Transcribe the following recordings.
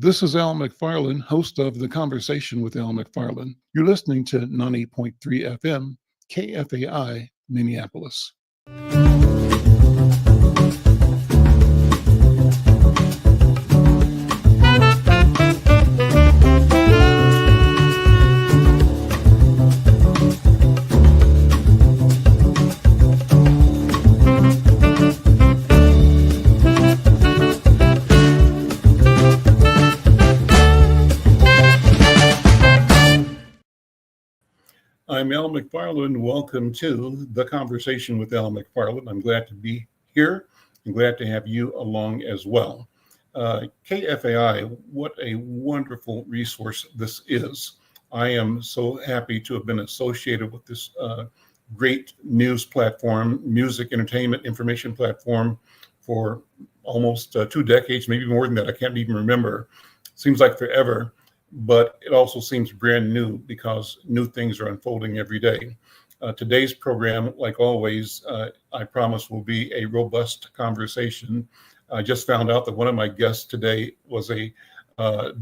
This is Al McFarlane, host of The Conversation with Al McFarlane. You're listening to 98.3 FM, KFAI, Minneapolis. I'm Al McFarlane. Welcome to The Conversation with Al McFarlane. I'm glad to be here and glad to have you along as well. KFAI, what a wonderful resource this is. I am so happy to have been associated with this great news platform, music, entertainment, information platform for almost 2 decades, maybe more than that. I can't even remember. Seems like forever. But it also seems brand new because new things are unfolding every day. Today's program, like always, I promise will be a robust conversation. I just found out that one of my guests today was a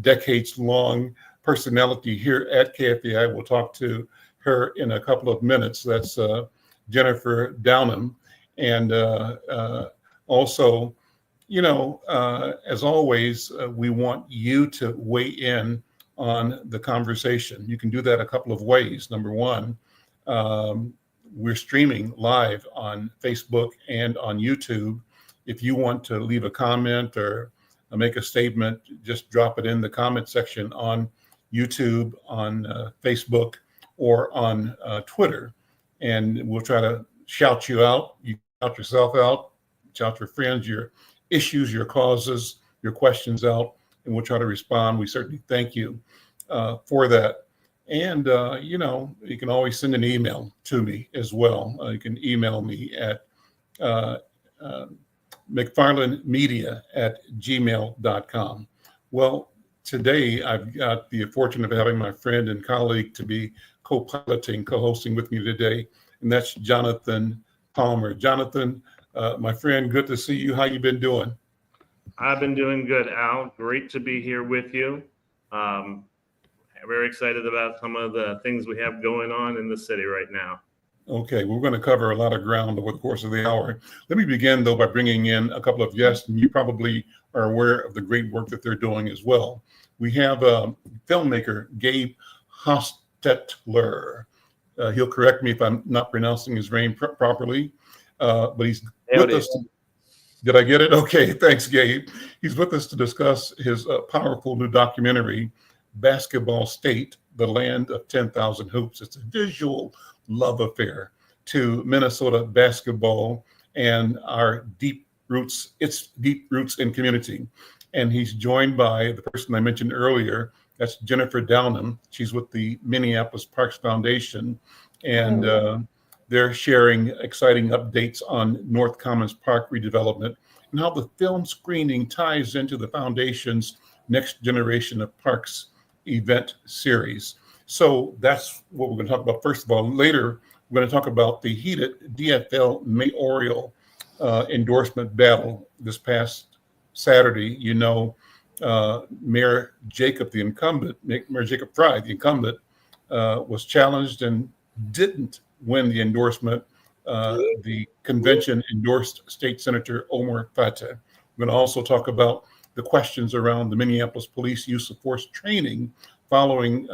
decades-long personality here at KFAI. We'll talk to her in a couple of minutes. That's Jennifer Downham. And also, you know, as always, we want you to weigh in on the conversation. You can do that a couple of ways. Number one, we're streaming live on Facebook and on YouTube. If you want to leave a comment or make a statement, just drop it in the comment section on YouTube, on Facebook, or on Twitter. And we'll try to shout you out. You shout yourself out, shout your friends, your issues, your causes, your questions out, and we'll try to respond. We certainly thank you for that. And, you know, you can always send an email to me as well. You can email me at mcfarlanemedia@gmail.com. Well, today I've got the fortune of having my friend and colleague to be co-hosting with me today, and that's Jonathan Palmer. Jonathan, my friend, good to see you. How you been doing? I've been doing good, Al. Great to be here with you. Very excited about some of the things we have going on in the city right now. Okay, we're going to cover a lot of ground over the course of the hour. Let me begin, though, by bringing in a couple of guests, and you probably are aware of the great work that they're doing as well. We have filmmaker Gabe Hostetler. He'll correct me if I'm not pronouncing his name properly, but he's with us. Did I get it? Okay, thanks, Gabe. He's with us to discuss his powerful new documentary, Basketball State, The Land of 10,000 Hoops. It's a visual love affair to Minnesota basketball and its deep roots in community. And he's joined by the person I mentioned earlier, that's Jennifer Downham. She's with the Minneapolis Parks Foundation, and they're sharing exciting updates on North Commons Park redevelopment and how the film screening ties into the foundation's Next Generation of Parks event series. So that's what we're going to talk about. First of all, later, we're going to talk about the heated DFL mayoral endorsement battle this past Saturday. You know, Mayor Jacob, the incumbent, Mayor Jacob Frey, the incumbent, was challenged and didn't win the endorsement. The convention endorsed State Senator Omar Fateh. We're going to also talk about the questions around the Minneapolis Police use of force training following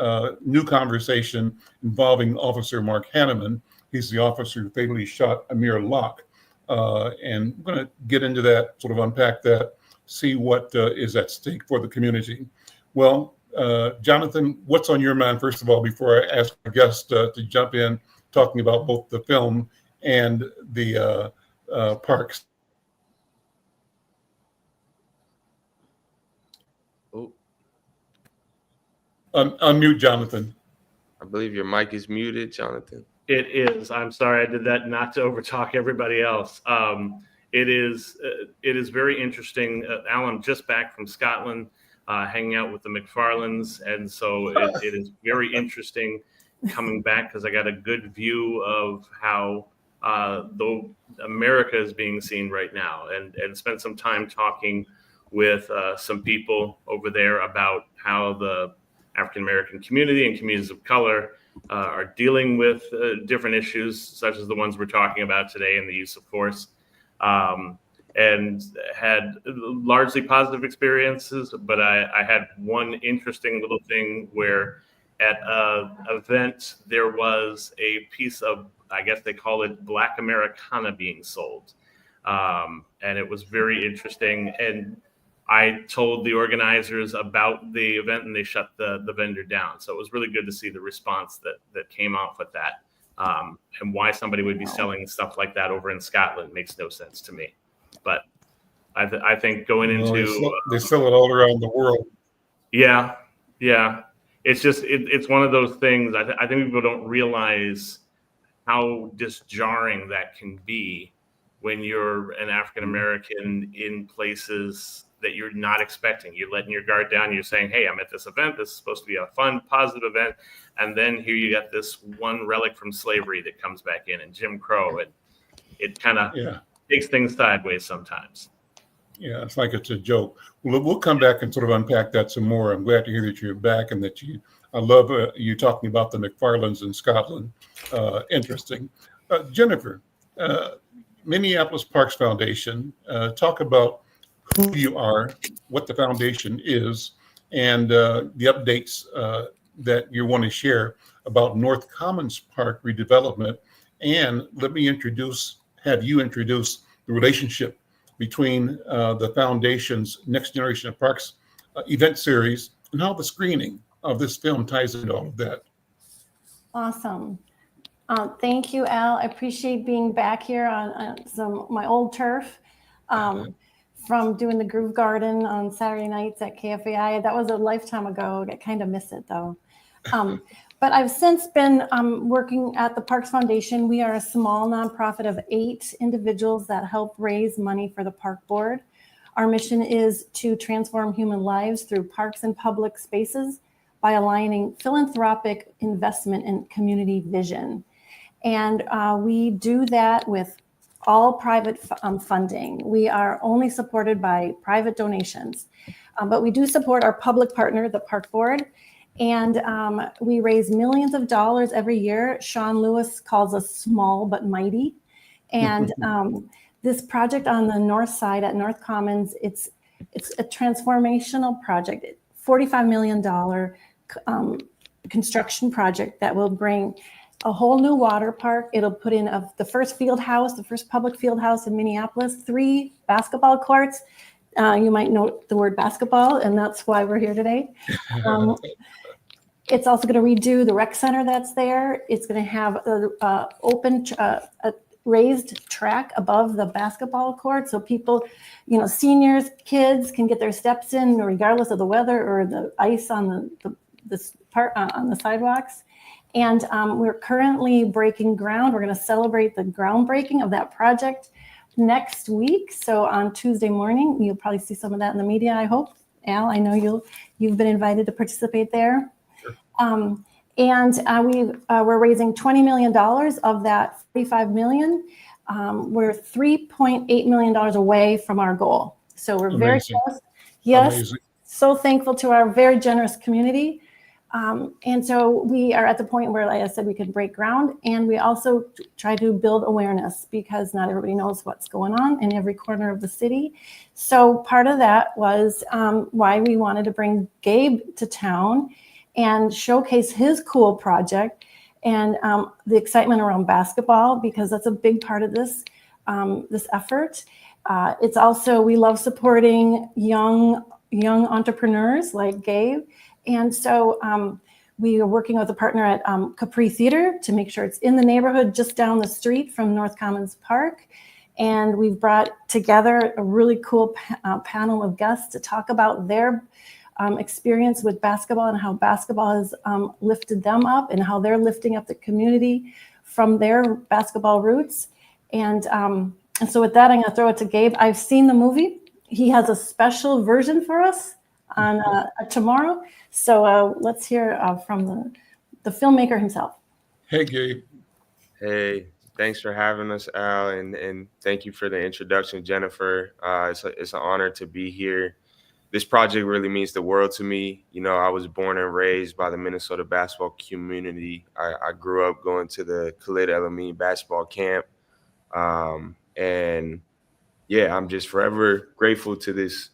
new conversation involving Officer Mark Hanneman. He's the officer who fatally shot Amir Locke. And we're going to get into that, sort of unpack that, see what is at stake for the community. Well, Jonathan, what's on your mind, first of all, before I ask our guest to jump in, talking about both the film and the parks? Oh. Unmute, Jonathan. I believe your mic is muted, Jonathan. It is. I'm sorry, I did that not to overtalk everybody else. It is very interesting. Alan, just back from Scotland, hanging out with the McFarlanes, and so it is very interesting coming back because I got a good view of how America is being seen right now, and spent some time talking with some people over there about how the African American community and communities of color are dealing with different issues, such as the ones we're talking about today and the use of force, and had largely positive experiences. But I had one interesting little thing where at an event, there was a piece of, I guess they call it Black Americana being sold. And it was very interesting. And I told the organizers about the event and they shut the vendor down. So it was really good to see the response that came off with that. And why somebody would be selling stuff like that over in Scotland makes no sense to me. But I think going into... they sell it all around the world. Yeah. It's just, it's one of those things. I think people don't realize how just jarring that can be when you're an African American in places that you're not expecting. You're letting your guard down. You're saying, hey, I'm at this event. This is supposed to be a fun, positive event. And then here you got this one relic from slavery that comes back in and Jim Crow. And it kind of takes things sideways sometimes. Yeah, it's like it's a joke. We'll come back and sort of unpack that some more. I'm glad to hear that you're back and that I love you talking about the McFarlanes in Scotland. Interesting. Jennifer, Minneapolis Parks Foundation, talk about who you are, what the foundation is, and the updates that you want to share about North Commons Park redevelopment. And let me have you introduce the relationship between the foundation's Next Generation of Parks event series and how the screening of this film ties into all of that. Awesome. Thank you, Al. I appreciate being back here on my old turf from doing the Groove Garden on Saturday nights at KFAI. That was a lifetime ago. I kind of miss it though. But I've since been working at the Parks Foundation. We are a small nonprofit of 8 individuals that help raise money for the Park Board. Our mission is to transform human lives through parks and public spaces by aligning philanthropic investment and community vision. And we do that with all private funding. We are only supported by private donations, but we do support our public partner, the Park Board. And we raise millions of dollars every year. Sean Lewis calls us small but mighty. And this project on the north side at North Commons, it's a transformational project, $45 million construction project that will bring a whole new water park. It'll put in the first field house, the first public field house in Minneapolis, 3 basketball courts. You might know the word basketball, and that's why we're here today. It's also going to redo the rec center that's there. It's going to have a raised track above the basketball court, so people, seniors, kids can get their steps in regardless of the weather or the ice on the sidewalks. And we're currently breaking ground. We're going to celebrate the groundbreaking of that project next week. So on Tuesday morning, you'll probably see some of that in the media, I hope. Al, I know you've been invited to participate there. And we're raising $20 million of that $45 million. We're $3.8 million away from our goal. So we're very close. Yes. Amazing. So thankful to our very generous community. And so we are at the point where, like I said, we could break ground, and we also try to build awareness because not everybody knows what's going on in every corner of the city. So part of that was why we wanted to bring Gabe to town and showcase his cool project and the excitement around basketball, because that's a big part of this effort. It's also, we love supporting young entrepreneurs like Gabe. And so we are working with a partner at Capri Theater to make sure it's in the neighborhood just down the street from North Commons Park. And we've brought together a really cool panel of guests to talk about their experience with basketball and how basketball has lifted them up and how they're lifting up the community from their basketball roots. And so with that, I'm going to throw it to Gabe. I've seen the movie. He has a special version for us on tomorrow. So let's hear from the filmmaker himself. Hey, Gabe. Hey, thanks for having us, Al, and thank you for the introduction, Jennifer. It's an honor to be here. this project really means the world to me. You know, I was born and raised by the Minnesota basketball community. I grew up going to the Khalid El-Amin basketball camp. And yeah, I'm just forever grateful to this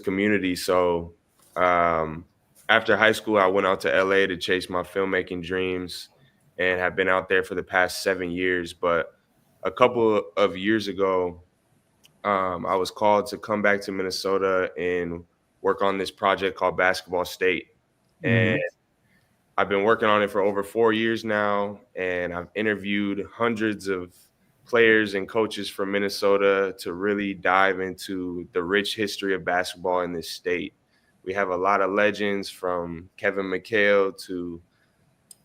community. So after high school, I went out to LA to chase my filmmaking dreams and have been out there for the past 7 years. But a couple of years ago, I was called to come back to Minnesota and work on this project called Basketball State. And I've been working on it for over 4 years now, and I've interviewed hundreds of players and coaches from Minnesota to really dive into the rich history of basketball in this state. We have a lot of legends, from Kevin McHale to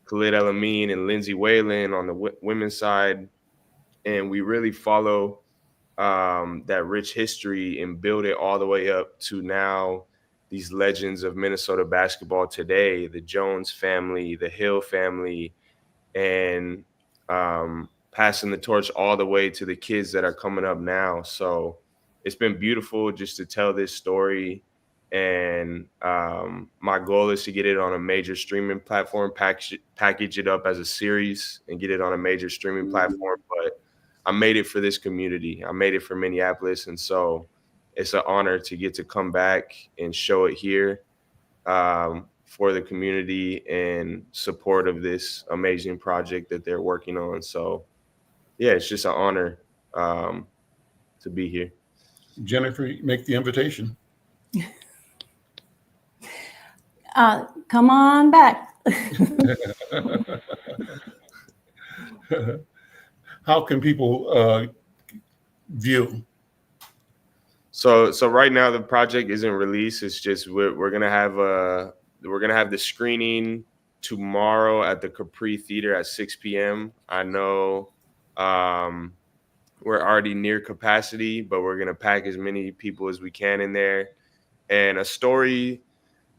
Khalid El-Amin and Lindsay Whalen on the women's side. And we really follow that rich history and build it all the way up to now these legends of Minnesota basketball today, the Jones family, the Hill family, and passing the torch all the way to the kids that are coming up now. So it's been beautiful just to tell this story. And my goal is to get it on a major streaming platform, package it up as a series and get it on a major streaming platform. But I made it for this community. I made it for Minneapolis. And so it's an honor to get to come back and show it here for the community in support of this amazing project that they're working on. So yeah, it's just an honor to be here. Jennifer, make the invitation. Come on back. How can people view? So right now the project isn't released. It's just we're gonna have the screening tomorrow at the Capri Theater at 6 p.m. I know we're already near capacity, but we're gonna pack as many people as we can in there. And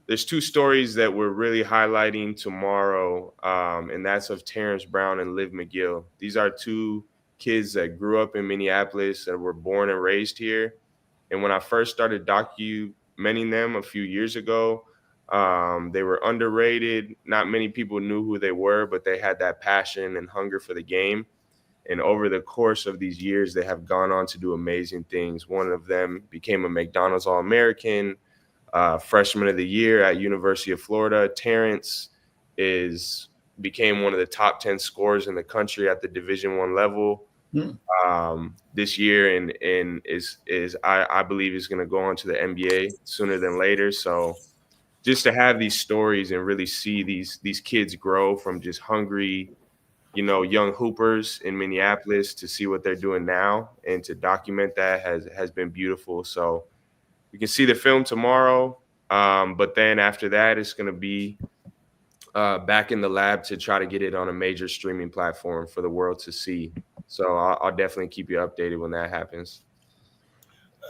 there's 2 stories that we're really highlighting tomorrow, and that's of Terrence Brown and Liv McGill. These are 2 kids that grew up in Minneapolis, that were born and raised here. And when I first started documenting them a few years ago, they were underrated. Not many people knew who they were, but they had that passion and hunger for the game. And over the course of these years, they have gone on to do amazing things. One of them became a McDonald's All-American, freshman of the year at University of Florida. Terrence became one of the top 10 scorers in the country at the Division I level this year, and I believe is going to go on to the NBA sooner than later. So just to have these stories and really see these kids grow from just hungry, young hoopers in Minneapolis to see what they're doing now and to document that has been beautiful. So you can see the film tomorrow, but then after that, it's going to be back in the lab to try to get it on a major streaming platform for the world to see. So I'll definitely keep you updated when that happens.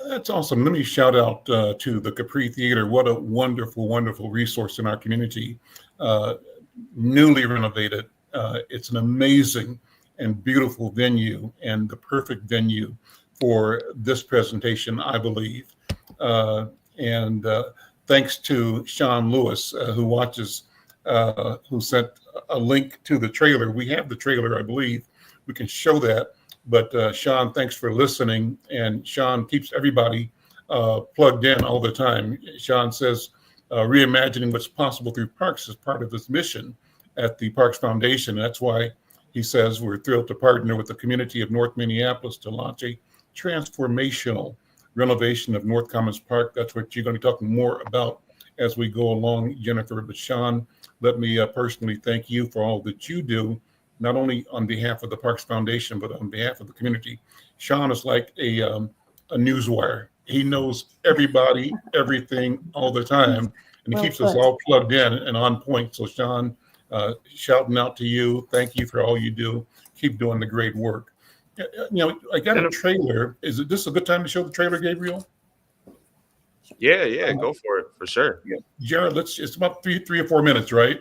That's awesome. Let me shout out to the Capri Theater. What a wonderful, wonderful resource in our community. Newly renovated. It's an amazing and beautiful venue, and the perfect venue for this presentation, I believe. And thanks to Sean Lewis, who watches, who sent a link to the trailer. We have the trailer, I believe. We can show that. But Sean, thanks for listening. And Sean keeps everybody plugged in all the time. Sean says, reimagining what's possible through parks is part of his mission at the Parks Foundation. That's why he says we're thrilled to partner with the community of North Minneapolis to launch a transformational renovation of North Commons Park. That's what you're going to be talking more about as we go along, Jennifer. But Sean, let me personally thank you for all that you do, not only on behalf of the Parks Foundation, but on behalf of the community. Sean is like a newswire. He knows everybody, everything, all the time, and he keeps us all plugged in and on point. So Sean, shouting out to you. Thank you for all you do. Keep doing the great work. I got a trailer. Is this a good time to show the trailer, Gabriel? Yeah, go for it, for sure. Yeah. Jared, it's about three or 4 minutes, right?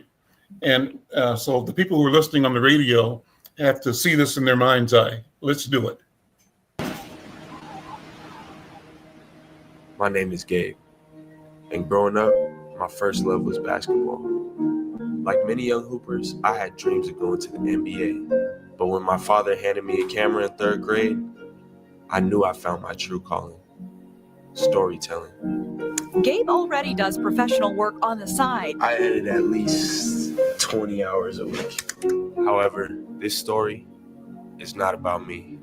And so the people who are listening on the radio have to see this in their mind's eye. Let's do it. My name is Gabe. And growing up, my first love was basketball. Like many young hoopers, I had dreams of going to the NBA. But when my father handed me a camera in 3rd grade, I knew I found my true calling: storytelling. Gabe already does professional work on the side. I edit at least 20 hours a week. However, this story is not about me.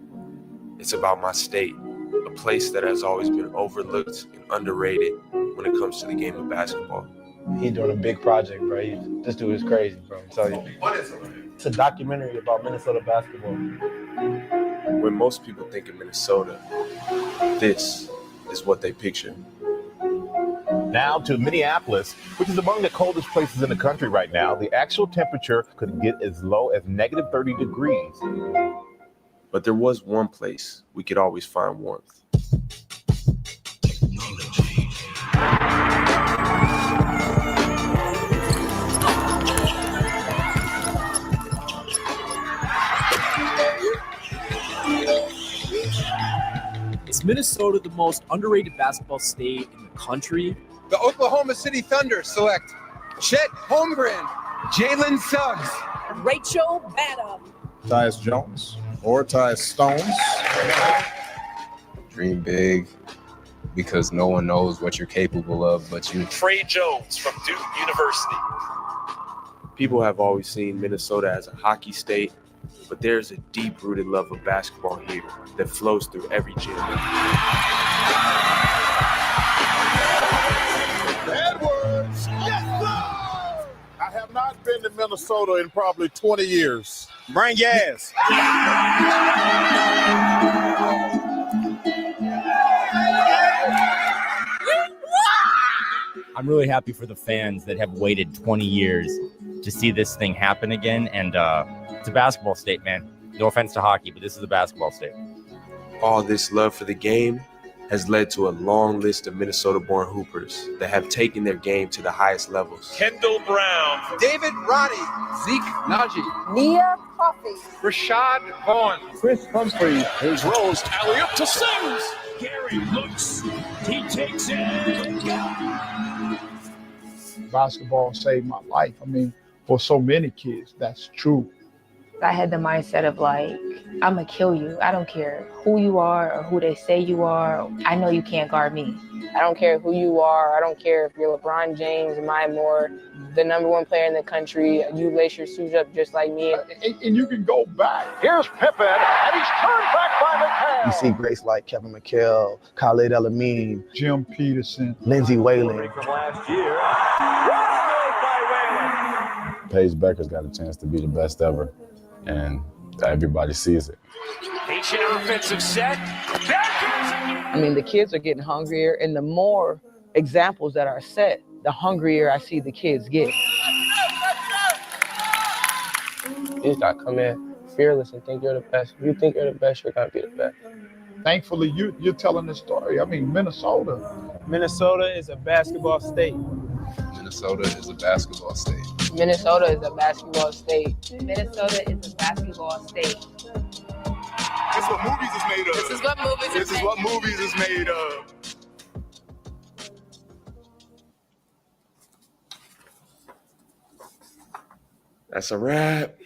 It's about my state, a place that has always been overlooked and underrated when it comes to the game of basketball. He's doing a big project, bro. This dude is crazy, bro. I'm telling you. What is it? It's a documentary about Minnesota basketball. When most people think of Minnesota, this is what they picture. Now to Minneapolis, which is among the coldest places in the country right now. The actual temperature could get as low as negative 30 degrees. But there was one place we could always find warmth. Is Minnesota the most underrated basketball state in the country? The Oklahoma City Thunder select Chet Holmgren, Jalen Suggs, Rachel Maddow. Tyus Jones or Tyus Stones. Dream big because no one knows what you're capable of but you. Frey Jones from Duke University. People have always seen Minnesota as a hockey state, but there's a deep-rooted love of basketball here that flows through every gym. Edwards! Yes, sir! I have not been to Minnesota in probably 20 years. Bring gas. I'm really happy for the fans that have waited 20 years to see this thing happen again. And it's a basketball state, man. No offense to hockey, but this is a basketball state. All this love for the game has led to a long list of Minnesota-born hoopers that have taken their game to the highest levels. Kendall Brown, David Roddy, Zeke Naji, Nia Coffey, Rashad Vaughn, Chris Humphrey. here's Rose, alley up to Sims. Gary looks, he takes it. Basketball saved my life. I mean, for so many kids, that's true. I had the mindset of like, I'm gonna kill you. I don't care who you are or who they say you are. I know you can't guard me. I don't care who you are. I don't care if you're LeBron James, Maya Moore, the #1 player in the country. You lace your shoes up just like me. And you can go back. Here's Pippen, and he's turned back by McHale. You see greats like Kevin McHale, Khalid El-Amin, Jim Peterson, Lindsey Whalen. From last year. Paige Becker's got a chance to be the best ever, and everybody sees it. Patient offensive set. I mean, the kids are getting hungrier, and the more examples that are set, the hungrier I see the kids get. You just gotta come in fearless and think you're the best. If you think you're the best, you're gonna be the best. Thankfully, you're telling the story. I mean, Minnesota. Minnesota is a basketball state. Minnesota is a basketball state. Minnesota is a basketball state. Minnesota is a basketball state. This is what movies is made of. This is what movies is made of. That's a wrap.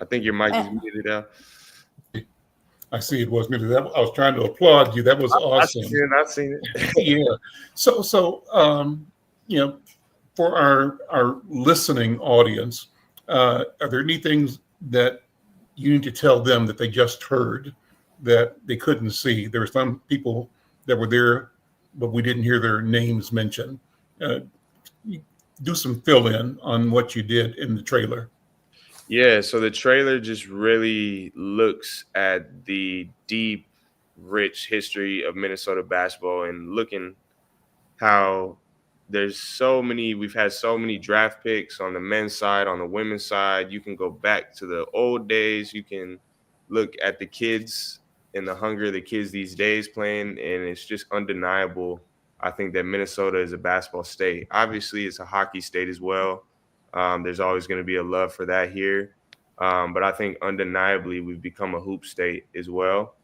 I think your mic is muted out. I see it was muted. I was trying to applaud you. That was awesome. I've seen it. Yeah. So you know, for our listening audience, are there any things that you need to tell them that they just heard that they couldn't see? There were some people that were there, but we didn't hear their names mentioned. Do some fill in on what you did in the trailer. Yeah, so the trailer just really looks at the deep, rich history of Minnesota basketball and looking how we've had so many draft picks on the men's side, on the women's side. You can go back to the old days. You can look at the kids and the hunger of the kids these days playing, and it's just undeniable. I think that Minnesota is a basketball state. Obviously, it's a hockey state as well. There's always going to be a love for that here. But I think undeniably we've become a hoop state as well.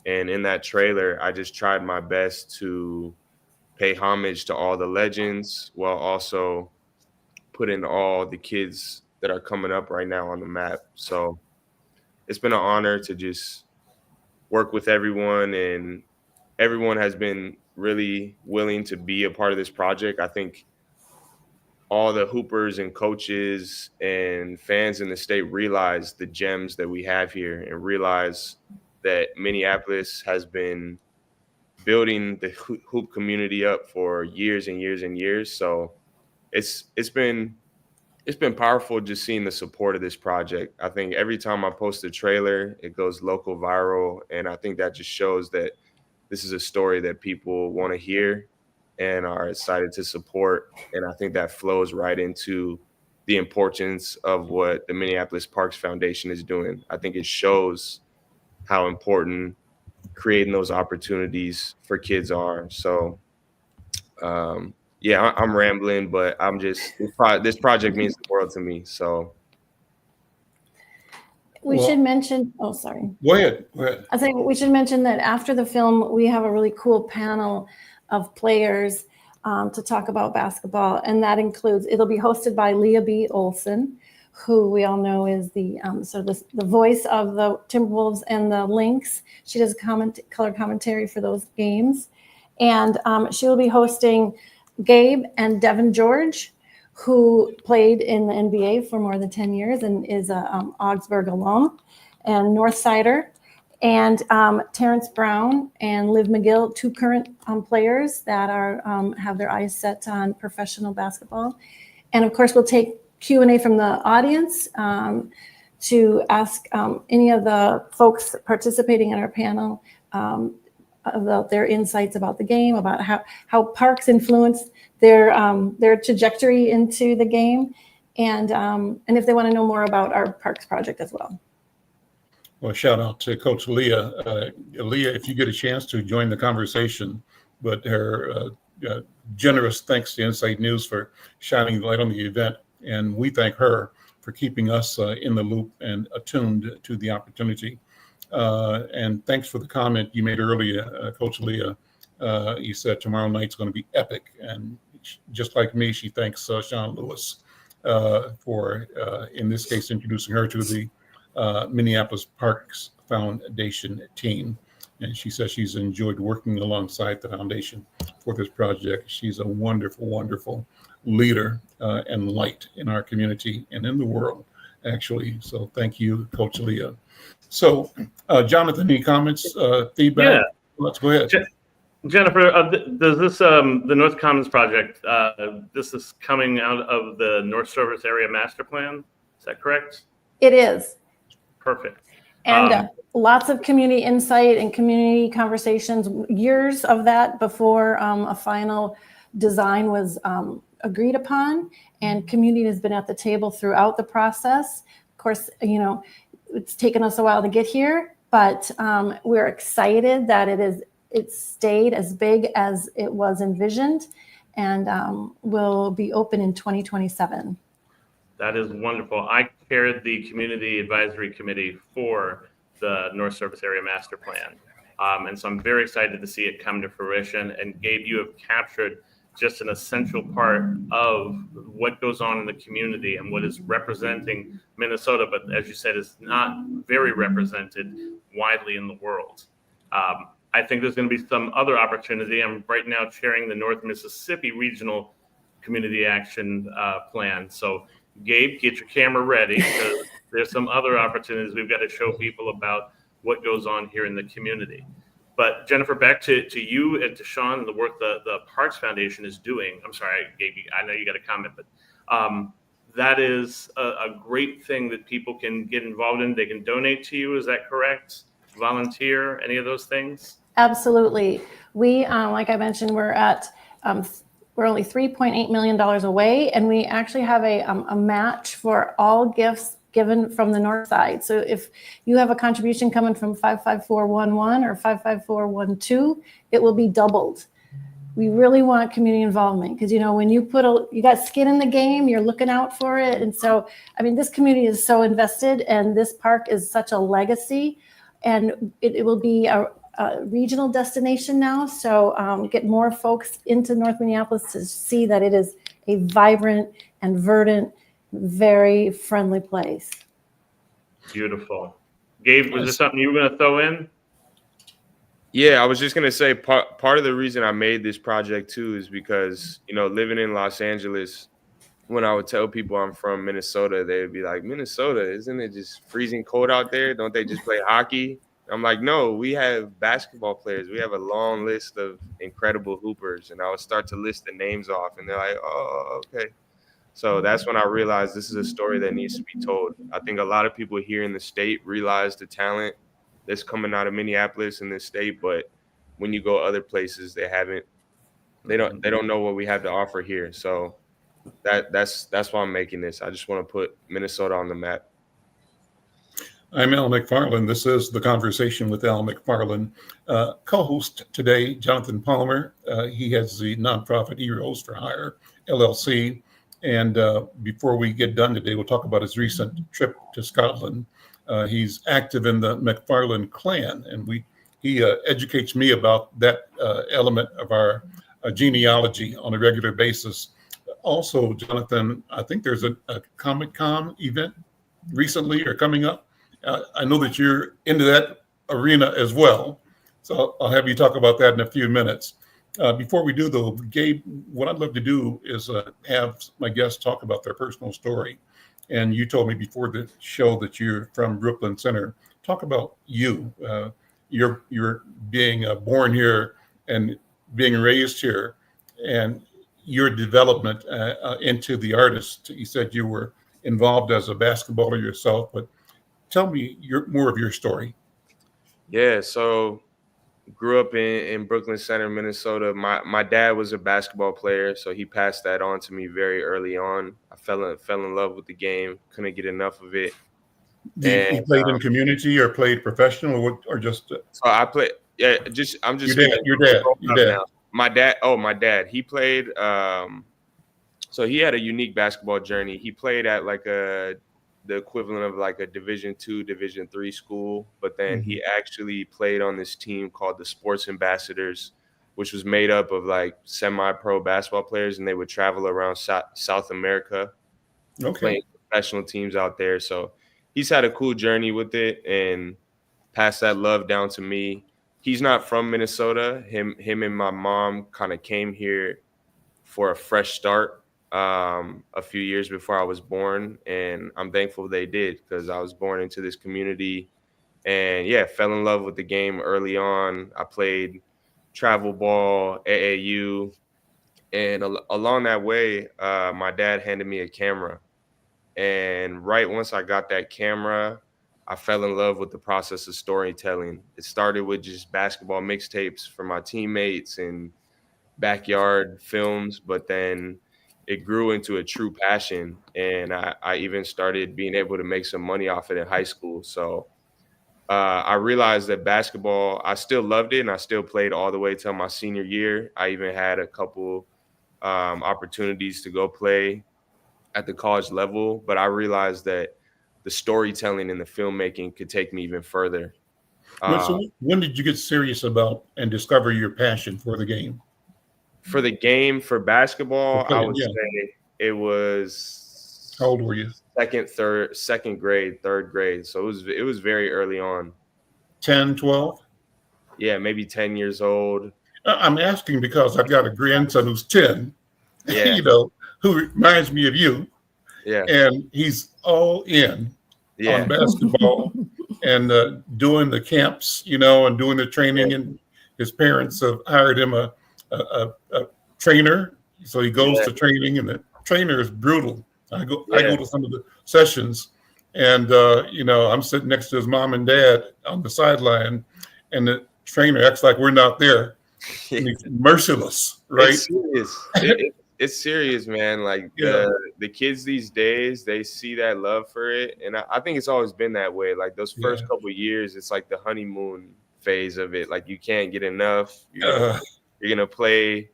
And in that trailer, I just tried my best to pay homage to all the legends while also putting all the kids that are coming up right now on the map. So it's been an honor to just work with everyone, and everyone has been really willing to be a part of this project. I think all the hoopers and coaches and fans in the state realize the gems that we have here and realize that Minneapolis has been building the hoop community up for years and years and years. So it's been powerful just seeing the support of this project. I think every time I post a trailer, it goes local viral. And I think that just shows that this is a story that people want to hear and are excited to support. And I think that flows right into the importance of what the Minneapolis Parks Foundation is doing. I think it shows how important creating those opportunities for kids are. So, yeah, I'm rambling, but I'm just, this project means the world to me. So we should mention, oh, sorry. Go ahead. Go ahead. I think we should mention that after the film, we have a really cool panel of players to talk about basketball. And that includes, it'll be hosted by Leah B. Olson, who we all know is the the voice of the Timberwolves and the Lynx. She does color commentary for those games. And she will be hosting Gabe and Devin George, who played in the NBA for more than 10 years and is a Augsburg alum, and Northsider, and Terrence Brown and Liv McGill, two current players that are have their eyes set on professional basketball. And of course, we'll take Q&A from the audience to ask any of the folks participating in our panel about their insights about the game, about how parks influence their trajectory into the game, and if they want to know more about our parks project as well. Well, shout out to Coach Leah. Leah, if you get a chance to join the conversation, but her generous thanks to Insight News for shining the light on the event. And we thank her for keeping us in the loop and attuned to the opportunity. And thanks for the comment you made earlier, Coach Leah. You said tomorrow night's going to be epic. And just like me, she thanks Sean Lewis for, in this case, introducing her to the Minneapolis Parks Foundation team. And she says she's enjoyed working alongside the foundation for this project. She's a wonderful, wonderful leader and light in our community and in the world, actually. So thank you, Coach Leah. So, Jonathan, any comments, feedback? Yeah. Let's go ahead. Jennifer, does this, the North Commons project, this is coming out of the North Service Area Master Plan? Is that correct? It is. Perfect. And lots of community insight and community conversations, years of that before a final design was agreed upon, and community has been at the table throughout the process. Of course, you know, it's taken us a while to get here, but we're excited that it's stayed as big as it was envisioned, and will be open in 2027. That is wonderful. I chaired the Community Advisory Committee for the North Service Area Master Plan. And so I'm very excited to see it come to fruition. And Gabe, you have captured just an essential part of what goes on in the community and what is representing Minnesota, but as you said, is not very represented widely in the world. I think there's going to be some other opportunity. I'm right now chairing the North Mississippi Regional Community Action Plan. So Gabe, get your camera ready, because there's some other opportunities. We've got to show people about what goes on here in the community. But Jennifer, back to you and to Sean and the work the Parks Foundation is doing. I'm sorry, Gabe, I know you got a comment, but that is a great thing that people can get involved in. They can donate to you. Is that correct? Volunteer, any of those things? Absolutely. We, like I mentioned, we're only $3.8 million away, and we actually have a match for all gifts given from the north side. So if you have a contribution coming from 55411 or 55412, it will be doubled. We really want community involvement, because, you know, when you you got skin in the game, you're looking out for it. And so, I mean, this community is so invested, and this park is such a legacy, and it will be regional destination now. So get more folks into North Minneapolis to see that it is a vibrant and verdant, very friendly place. Beautiful. Gabe, was there something you were going to throw in? Yeah, I was just gonna say part of the reason I made this project too is because, you know, living in Los Angeles, when I would tell people I'm from Minnesota, they would be like, Minnesota, isn't it just freezing cold out there? Don't they just play hockey? I'm like, no, we have basketball players. We have a long list of incredible hoopers. And I would start to list the names off, and they're like, oh, okay. So that's when I realized this is a story that needs to be told. I think a lot of people here in the state realize the talent that's coming out of Minneapolis in this state, but when you go other places, they don't know what we have to offer here. So that's why I'm making this. I just want to put Minnesota on the map. I'm Al McFarlane. This is The Conversation with Al McFarlane. Co-host today, Jonathan Palmer. He has the nonprofit Heroes for Hire, LLC. And before we get done today, we'll talk about his recent trip to Scotland. He's active in the McFarlane clan, and he educates me about that element of our genealogy on a regular basis. Also, Jonathan, I think there's a Comic-Con event recently or coming up. I know that you're into that arena as well, so I'll have you talk about that in a few minutes. Before we do, though, Gabe, what I'd love to do is have my guests talk about their personal story. And you told me before the show that you're from Brooklyn Center. Talk about you. You're being born here and being raised here, and your development into the artist. You said you were involved as a basketballer yourself, but tell me more of your story. Yeah, so grew up in Brooklyn Center, Minnesota. My dad was a basketball player, so he passed that on to me very early on. I fell in love with the game, couldn't get enough of it. You played in community or played professional or just? So I played. Yeah, I'm just. Your dad. Now. My dad. He played. So he had a unique basketball journey. He played at like the equivalent of like a Division II, Division III school, but then he actually played on this team called the Sports Ambassadors, which was made up of like semi-pro basketball players, and they would travel around South America, playing professional teams out there. So he's had a cool journey with it and passed that love down to me. He's not from Minnesota. Him and my mom kind of came here for a fresh start a few years before I was born, and I'm thankful they did because I was born into this community and fell in love with the game early on. I played travel ball, AAU, and along that way, my dad handed me a camera, and right once I got that camera, I fell in love with the process of storytelling. It started with just basketball mixtapes for my teammates and backyard films, but then it grew into a true passion, and I even started being able to make some money off it in high school. So I realized that basketball, I still loved it, and I still played all the way till my senior year. I even had a couple opportunities to go play at the college level, but I realized that the storytelling and the filmmaking could take me even further. So when did you get serious about and discover your passion for the game? For the game, for basketball, I would say it was. How old were you? Second grade, third grade. So it was very early on. 10, 12? Yeah, maybe 10 years old. I'm asking because I've got a grandson who's 10, who reminds me of you. Yeah. And he's all in on basketball and doing the camps, and doing the training. And his parents have hired him a trainer, so he goes to training, and the trainer is brutal. I go to some of the sessions, and I'm sitting next to his mom and dad on the sideline, and the trainer acts like we're not there. And he's merciless, right? It's serious. It's serious, man. Like the kids these days, they see that love for it, and I think it's always been that way. Like those first couple of years, it's like the honeymoon phase of it. Like you can't get enough. You're gonna play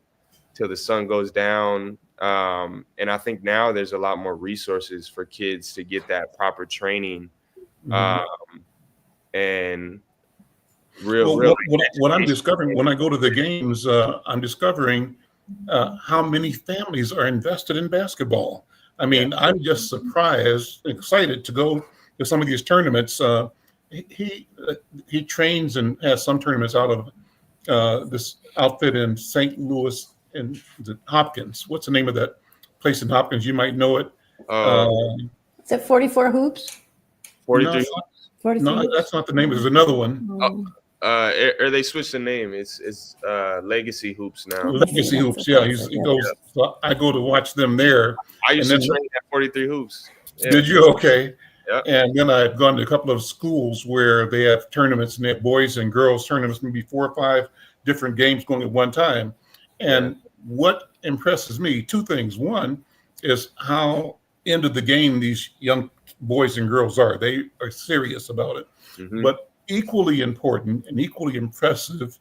till the sun goes down. And I think now there's a lot more resources for kids to get that proper training. And What I'm discovering when I go to the games, I'm discovering how many families are invested in basketball. I mean, I'm just surprised, excited to go to some of these tournaments. He trains and has some tournaments out of this outfit in St. Louis in Hopkins. What's the name of that place in Hopkins? You might know it. Is it 44 Hoops? 43. No, that's not the name. There's another one. Or they switched the name. It's Legacy Hoops now. Legacy Hoops. Yeah, he goes. So I go to watch them there. I used to train at 43 Hoops. Yeah. Did you? Okay. Yep. And then I've gone to a couple of schools where they have tournaments and they have boys and girls tournaments, maybe 4 or 5 different games going at one time. And what impresses me, 2 things. One is how into the game these young boys and girls are. They are serious about it. Mm-hmm. But equally important and equally impressive,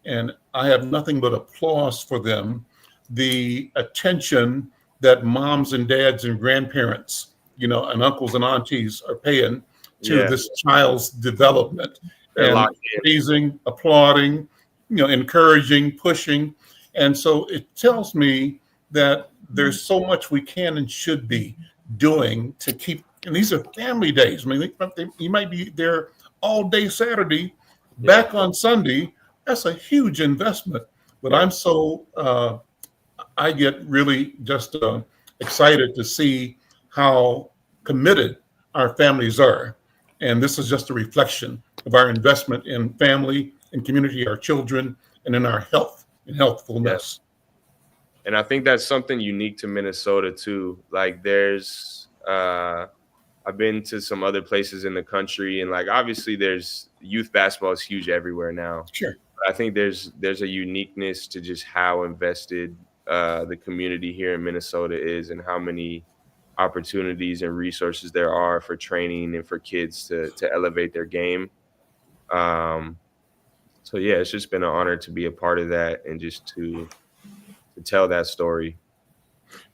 and I have nothing but applause for them, the attention that moms and dads and grandparents, and uncles and aunties are paying to this child's development. And praising, applauding, encouraging, pushing. And so it tells me that there's so much we can and should be doing to keep, and these are family days. I mean, you might be there all day Saturday, back on Sunday. That's a huge investment. But I'm so, I get really just excited to see how committed our families are. And this is just a reflection of our investment in family and community, our children, and in our health and healthfulness. And I think that's something unique to Minnesota too. Like there's, I've been to some other places in the country, and like obviously there's youth basketball is huge everywhere now. Sure. But I think there's a uniqueness to just how invested the community here in Minnesota is, and how many opportunities and resources there are for training and for kids to elevate their game. So yeah, it's just been an honor to be a part of that and just to tell that story.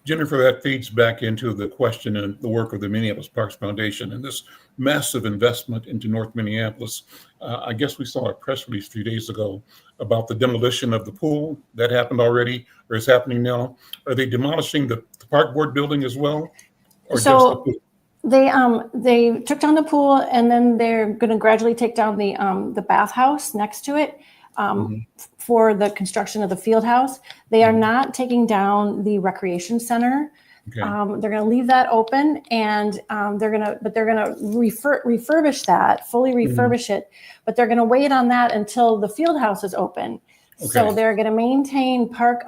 Jennifer, that feeds back into the question and the work of the Minneapolis Parks Foundation and this massive investment into North Minneapolis. I guess we saw a press release a few days ago about the demolition of the pool. That happened already, or is happening now. Are they demolishing the park board building as well? Or so just they took down the pool, and then they're going to gradually take down the bathhouse next to it. For the construction of the field house. They are not taking down the recreation center. Okay. They're going to leave that open, and they're going to refurbish that, fully refurbish it, but they're going to wait on that until the field house is open. Okay. So they're going to maintain park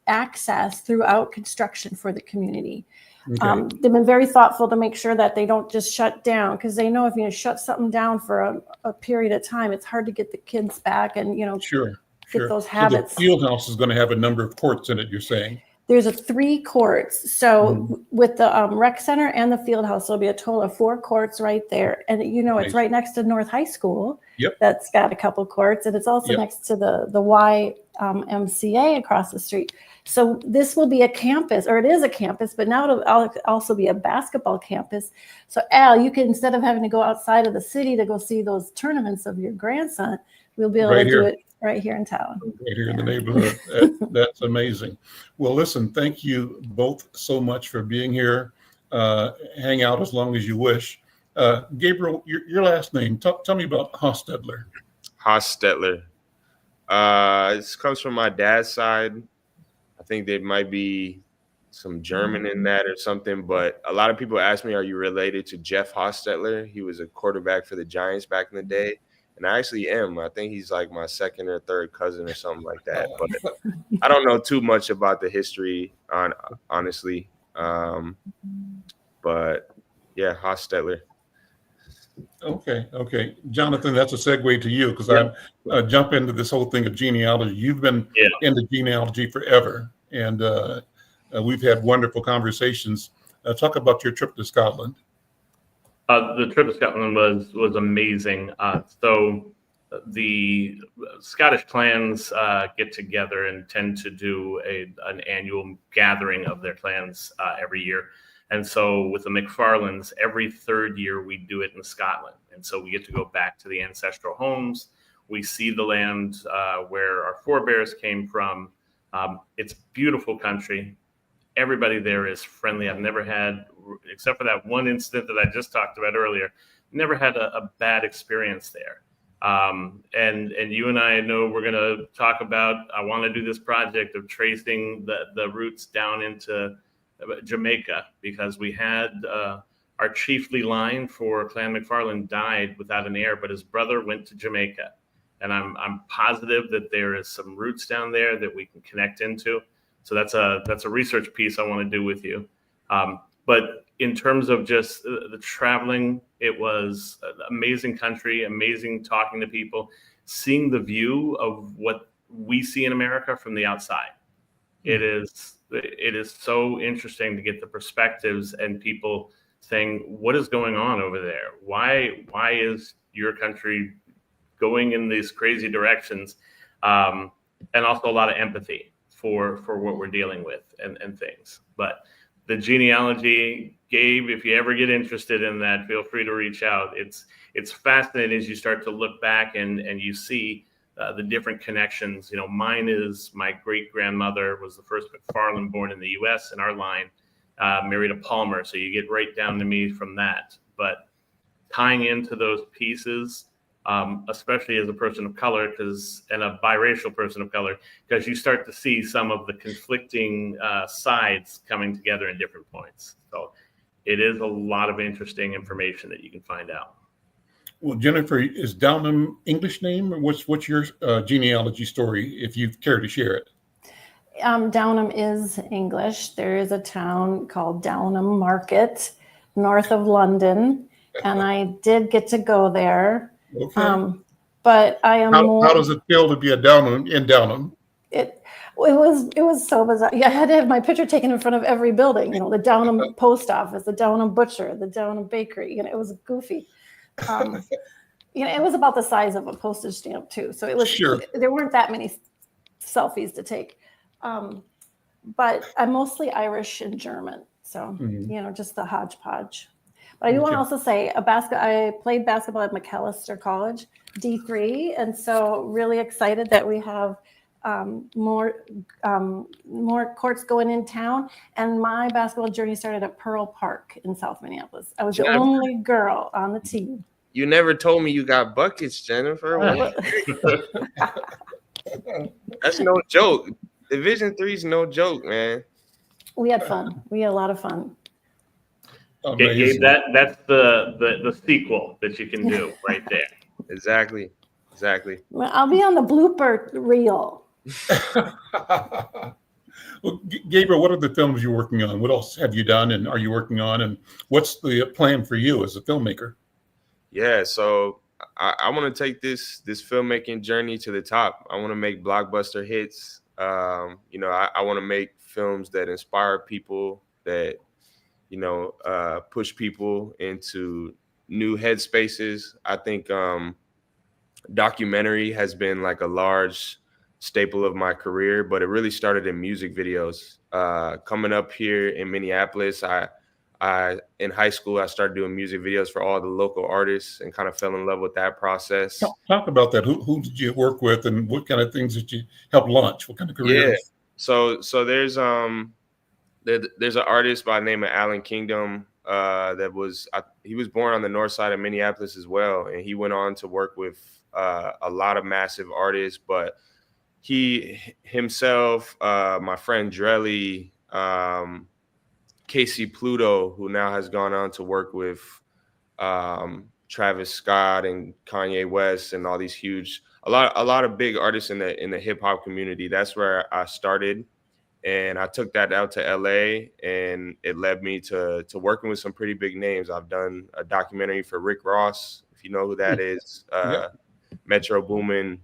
access throughout construction for the community. Okay. They've been very thoughtful to make sure that they don't just shut down, because they know if you shut something down for a period of time, it's hard to get the kids back and get those habits. So the field house is going to have a number of courts in it, you're saying? There's 3 courts. So with the rec center and the field house, there'll be a total of 4 courts right there. And it's right next to North High School. Yep. That's got a couple courts, and it's also next to the YMCA across the street. So this will be a campus, or it is a campus, but now it'll also be a basketball campus. So Al, you can, instead of having to go outside of the city to go see those tournaments of your grandson, we'll be able to do it right here in town. Right here in the neighborhood. That's amazing. Well, listen, thank you both so much for being here. Hang out as long as you wish. Gabriel, your last name, tell me about Hostetler. Hostetler. This comes from my dad's side. I think there might be some German in that or something, but a lot of people ask me, are you related to Jeff Hostetler? He was a quarterback for the Giants back in the day. And I actually am. I think he's like my 2nd or 3rd cousin or something like that. But I don't know too much about the history, honestly. But yeah, Hostetler. Okay. Jonathan, that's a segue to you, because I jump into this whole thing of genealogy. You've been into genealogy forever, and we've had wonderful conversations. Talk about your trip to Scotland. The trip to Scotland was amazing. So the Scottish clans get together and tend to do an annual gathering of their clans every year. And so with the McFarlanes, every 3rd year we do it in Scotland. And so we get to go back to the ancestral homes. We see the land where our forebears came from. It's beautiful country. Everybody there is friendly. I've never had, except for that one incident that I just talked about earlier, never had a bad experience there. And you and I know we're going to talk about, I want to do this project of tracing the roots down into Jamaica, because we had our chiefly line for Clan McFarlane died without an heir, but his brother went to Jamaica. And I'm positive that there is some roots down there that we can connect into. So that's a research piece I want to do with you. But in terms of just the traveling, it was an amazing country, amazing talking to people, seeing the view of what we see in America from the outside. It is so interesting to get the perspectives and people saying, what is going on over there? Why is your country going in these crazy directions? And also a lot of empathy for what we're dealing with and things. But the genealogy, Gabe, if you ever get interested in that, feel free to reach out. It's fascinating as you start to look back and you see the different connections. Mine is my great-grandmother was the first McFarlane born in the U.S. in our line, married a Palmer. So you get right down to me from that. But tying into those pieces, especially as a person of color, and a biracial person of color, because you start to see some of the conflicting sides coming together in different points. So it is a lot of interesting information that you can find out. Well, Jennifer, is Downham English name, or what's your genealogy story, if you care to share it? Downham is English. There is a town called Downham Market, north of London, and I did get to go there. Okay. But I am How does it feel to be a Downham in Downham? It was so bizarre. Yeah, I had to have my picture taken in front of every building. The Downham post office, the Downham butcher, the Downham bakery. It was goofy. It was about the size of a postage stamp too. So it was. Sure. There weren't that many selfies to take. But I'm mostly Irish and German. So just the hodgepodge. But I do want to also say I played basketball at McAllister College, D3, and so really excited that we have more courts going in town. And my basketball journey started at Pearl Park in South Minneapolis. I was the only girl on the team. You never told me you got buckets, Jennifer. That's no joke. Division III is no joke, man. We had fun. We had a lot of fun. Gabe, that's the sequel that you can do right there. Exactly. I'll be on the blooper reel. Well, Gabriel, what are the films you're working on? What else have you done and are you working on? And what's the plan for you as a filmmaker? Yeah, so I want to take this filmmaking journey to the top. I want to make blockbuster hits. I want to make films that inspire people, that push people into new headspaces. I think documentary has been like a large staple of my career, but it really started in music videos. Coming up here in Minneapolis, I in high school I started doing music videos for all the local artists and kind of fell in love with that process. Talk about that. Who did you work with, and what kind of things did you help launch? What kind of careers? Yeah. So there's an artist by the name of Alan Kingdom he was born on the north side of Minneapolis as well, and he went on to work with a lot of massive artists, but he himself, my friend Drelly, Casey Pluto, who now has gone on to work with Travis Scott and Kanye West and all these a lot of big artists in the hip hop community. That's where I started, and I took that out to LA, and it led me to working with some pretty big names. I've done a documentary for Rick Ross, if you know who that is, Metro Boomin.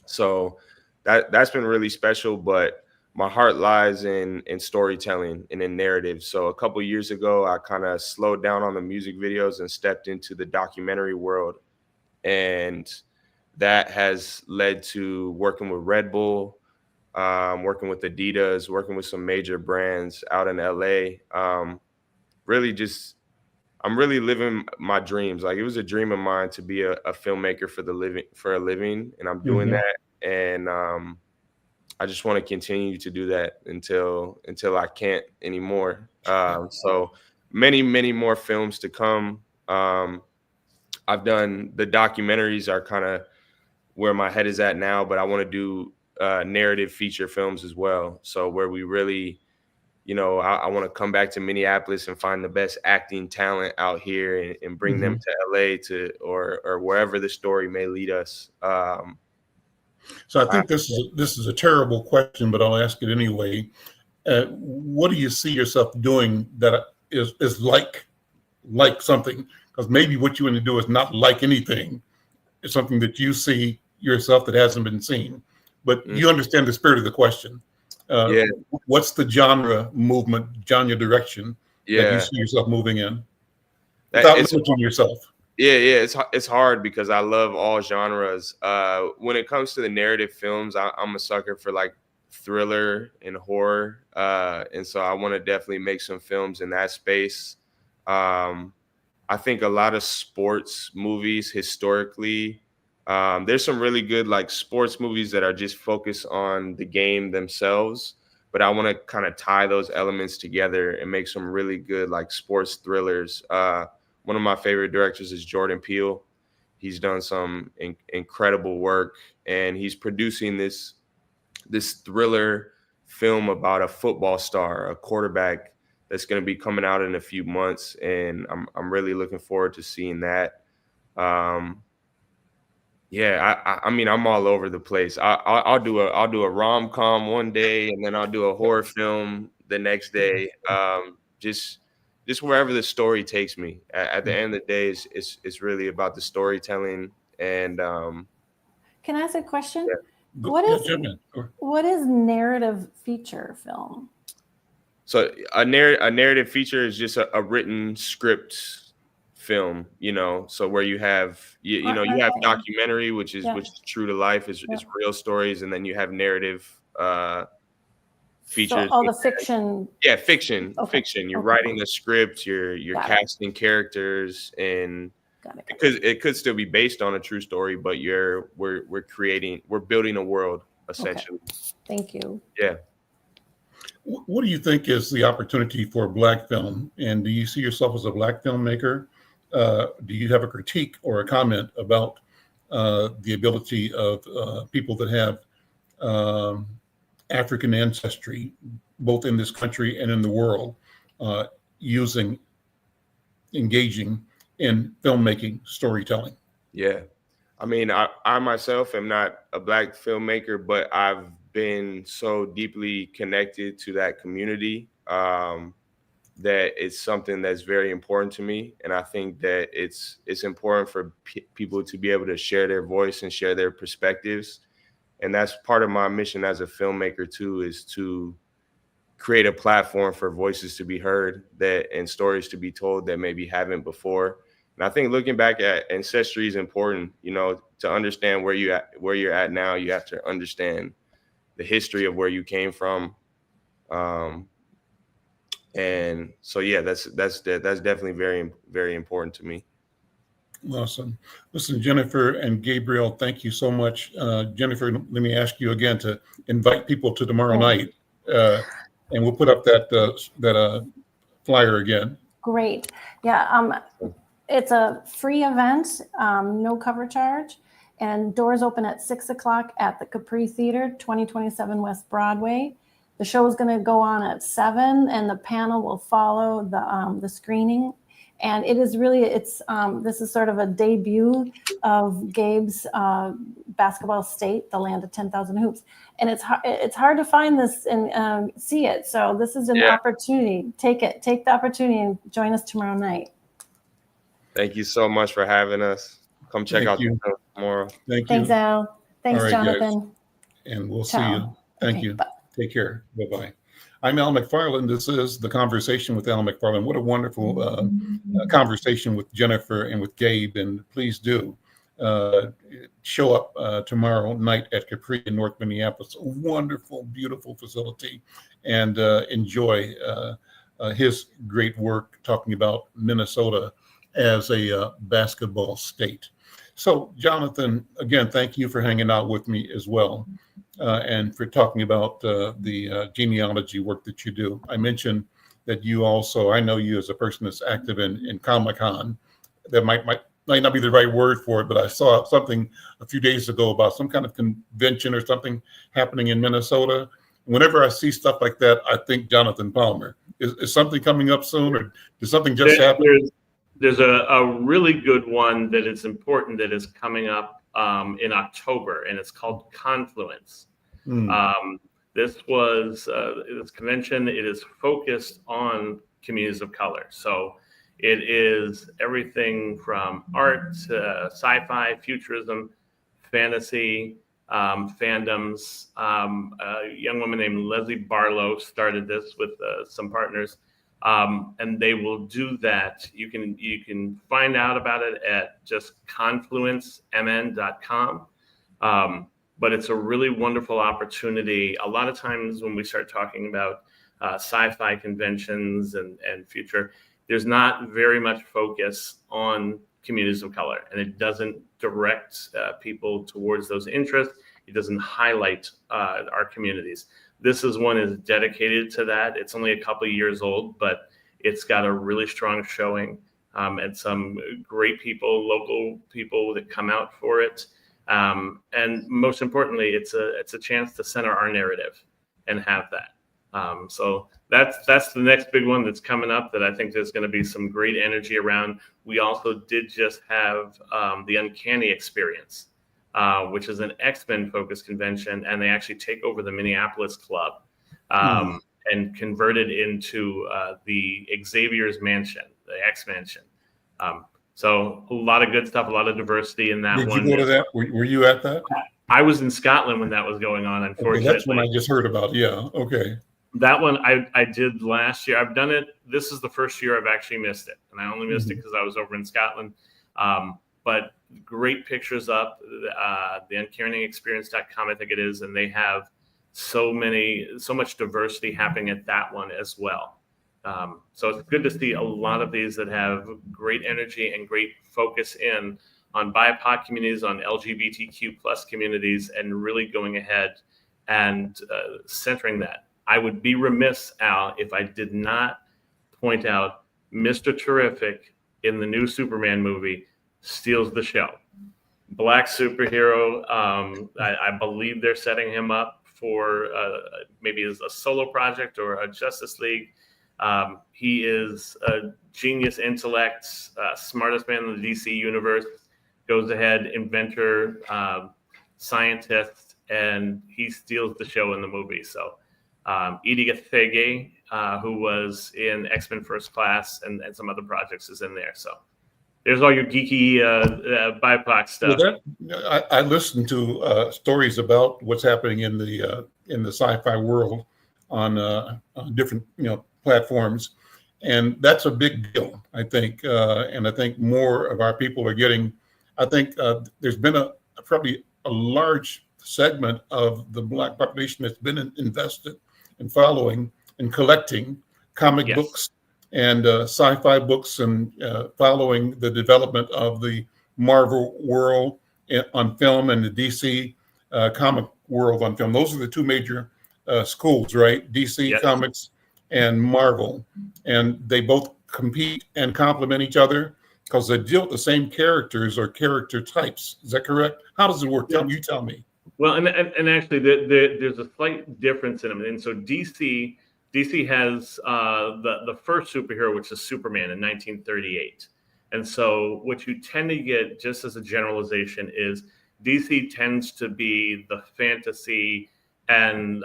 So that's been really special, but my heart lies in storytelling and in narrative. So a couple of years ago, I kind of slowed down on the music videos and stepped into the documentary world. And that has led to working with Red Bull, working with Adidas, working with some major brands out in LA. Really just I'm really living my dreams. Like, it was a dream of mine to be a filmmaker for a living, and I'm doing that. And I just want to continue to do that until I can't anymore. So many more films to come. I've done the documentaries are kind of where my head is at now, but I want to do narrative feature films as well. So where we really, I want to come back to Minneapolis and find the best acting talent out here and bring them to LA or wherever the story may lead us. So I think this is a terrible question, but I'll ask it anyway. What do you see yourself doing that is like something? Because maybe what you want to do is not like anything. It's something that you see yourself that hasn't been seen. But you understand the spirit of the question. What's the genre direction that you see yourself moving in? Without limiting yourself. Yeah, it's hard because I love all genres. When it comes to the narrative films, I'm a sucker for like thriller and horror, and so I want to definitely make some films in that space. I think a lot of sports movies historically, there's some really good like sports movies that are just focused on the game themselves, but I want to kind of tie those elements together and make some really good like sports thrillers. One of my favorite directors is Jordan Peele. He's done some incredible work, and he's producing this thriller film about a football star, a quarterback that's going to be coming out in a few months, and I'm really looking forward to seeing that. I mean, I'm all over the place. I'll do a rom-com one day, and then I'll do a horror film the next day. Just wherever the story takes me. At the end of the day, it's really about the storytelling. And can I ask a question? Yeah. What is narrative feature film? So a narrative feature is just a written script film, so where you have you have documentary, which is true to life, is real stories, and then you have narrative features. So all the fiction. Yeah, fiction. You're writing a script, you're casting characters, and because it could still be based on a true story, but we're building a world essentially. Thank you. Yeah. What do you think is the opportunity for Black film? And do you see yourself as a Black filmmaker? Do you have a critique or a comment about the ability of people that have African ancestry, both in this country and in the world, engaging in filmmaking, storytelling? Yeah. I mean, I myself am not a Black filmmaker, but I've been so deeply connected to that community that it's something that's very important to me. And I think that it's important for people to be able to share their voice and share their perspectives. And that's part of my mission as a filmmaker too, is to create a platform for voices to be heard and stories to be told that maybe haven't before. And I think looking back at ancestry is important, to understand where you're at now. You have to understand the history of where you came from. And so, yeah, that's definitely very, very important to me. Awesome. Listen, Jennifer and Gabriel, thank you so much. Jennifer, let me ask you again to invite people to tomorrow night, and we'll put up that flyer again. Great. Yeah. It's a free event, no cover charge, and doors open at 6:00 at the Capri Theater, 2027 West Broadway. The show is going to go on at 7, and the panel will follow the screening. And it is really, this is sort of a debut of Gabe's Basketball State, the land of 10,000 hoops. And it's hard to find this and see it. So this is an opportunity. Take the opportunity and join us tomorrow night. Thank you so much for having us. Come check out the film tomorrow. Thanks, Al. Thanks, right, Jonathan. Guys. And we'll see you. Thank you. Bye. Take care. Bye-bye. I'm Al McFarlane. This is The Conversation with Al McFarlane. What a wonderful conversation with Jennifer and with Gabe. And please do show up tomorrow night at Capri in North Minneapolis. A wonderful, beautiful facility. And enjoy his great work talking about Minnesota as a basketball state. So, Jonathan, again, thank you for hanging out with me as well, and for talking about the genealogy work that you do. I mentioned that you also, I know you as a person that's active in Comic-Con. That might not be the right word for it, but I saw something a few days ago about some kind of convention or something happening in Minnesota. Whenever I see stuff like that, I think Jonathan Palmer. Is something coming up soon, or did something just happen? There's a really good one that is important that is coming up in October, and it's called Confluence. This convention. It is focused on communities of color. So it is everything from art to sci-fi, futurism, fantasy, fandoms. A young woman named Leslie Barlow started this with some partners, and they will do that. You can find out about it at just confluencemn.com. But it's a really wonderful opportunity. A lot of times when we start talking about sci-fi conventions and future, there's not very much focus on communities of color, and it doesn't direct people towards those interests. It doesn't highlight our communities. This one is dedicated to that. It's only a couple of years old, but it's got a really strong showing, and some great people, local people that come out for it. And most importantly, it's a chance to center our narrative and have that. So that's the next big one that's coming up that I think there's going to be some great energy around. We also did just have the Uncanny Experience, which is an X-Men focused convention, and they actually take over the Minneapolis Club and convert it into the Xavier's Mansion, the X Mansion. So a lot of good stuff, a lot of diversity in that one. Did you go to that? Were you at that? I was in Scotland when that was going on, unfortunately. Okay, that's one I just heard about. Yeah, okay. That one I did last year. I've done it. This is the first year I've actually missed it. And I only missed it because I was over in Scotland. But great pictures up, the uncannyexperience.com, I think it is. And they have so much diversity happening at that one as well. So it's good to see a lot of these that have great energy and great focus in on BIPOC communities, on LGBTQ plus communities, and really going ahead and centering that. I would be remiss, Al, if I did not point out Mr. Terrific in the new Superman movie steals the show. Black superhero. I believe they're setting him up for maybe as a solo project or a Justice League. He is a genius intellect, smartest man in the DC universe, goes ahead, inventor, scientist, and he steals the show in the movie. So Edie Gathege, who was in X-Men First Class and some other projects, is in there. So there's all your geeky BIPOC stuff. Well, I listened to stories about what's happening in the sci-fi world on different platforms, and that's a big deal, I think. And I think more of our people are getting. I think there's been probably a large segment of the Black population that's been invested in following and collecting comic books and sci-fi books, and following the development of the Marvel world on film and the DC comic world on film. Those are the two major schools, right? DC Comics and Marvel, and they both compete and complement each other because they deal with the same characters or character types. Is that correct? How does it work? You tell me. Well, and actually, there's a slight difference in them. And so DC has the first superhero, which is Superman in 1938. And so what you tend to get, just as a generalization, is DC tends to be the fantasy and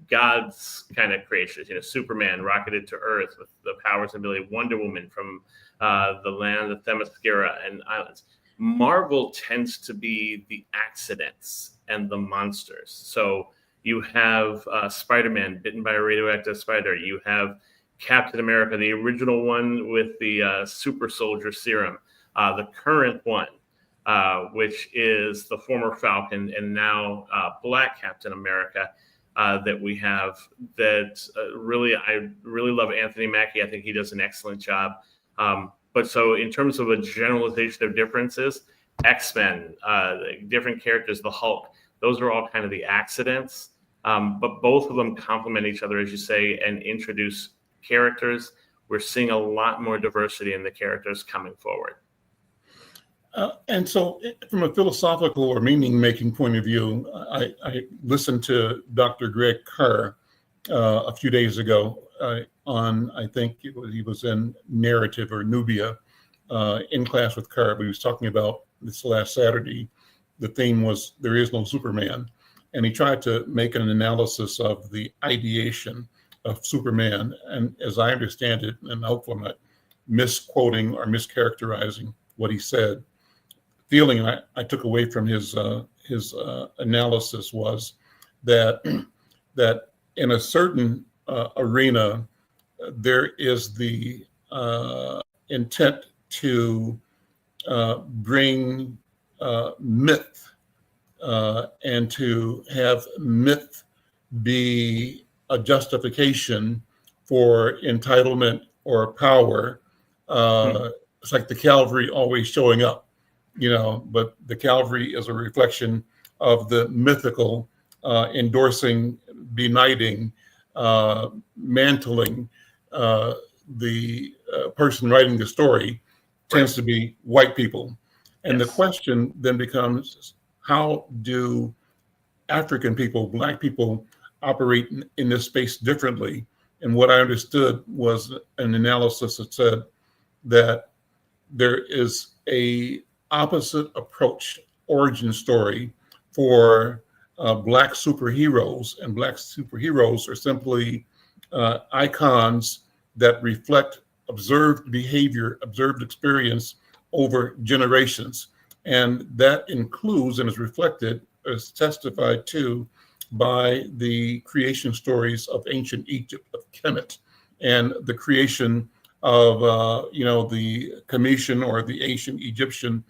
God's kind of creations. Superman rocketed to Earth with the powers and ability. Wonder Woman from the land of Themyscira and islands. Marvel tends to be the accidents and the monsters. So you have Spider-Man bitten by a radioactive spider. You have Captain America, the original one with the super soldier serum. The current one, which is the former Falcon and now Black Captain America. that we have that I really love Anthony Mackie. I think he does an excellent job. But so in terms of a generalization of differences, X-Men, different characters, the Hulk, those are all kind of the accidents. But both of them complement each other, as you say, and introduce characters. We're seeing a lot more diversity in the characters coming forward. And so from a philosophical or meaning-making point of view, I listened to Dr. Greg Kerr a few days ago on, I think he was in Narrative or Nubia, in class with Kerr, but he was talking about this last Saturday. The theme was There Is No Superman. And he tried to make an analysis of the ideation of Superman. And as I understand it, and hopefully I'm not misquoting or mischaracterizing what he said, feeling I took away from his analysis was that in a certain arena, there is the intent to bring myth and to have myth be a justification for entitlement or power. It's like the cavalry always showing up. But the cavalry is a reflection of the mythical, endorsing, benighting, mantling. The person writing the story tends to be white people. And the question then becomes, how do African people, Black people, operate in this space differently? And what I understood was an analysis that said that there is a opposite approach, origin story for Black superheroes, and Black superheroes are simply icons that reflect observed behavior, observed experience over generations. And that includes and is reflected, is testified to by the creation stories of ancient Egypt, of Kemet, and the creation of the Commission or the ancient Egyptian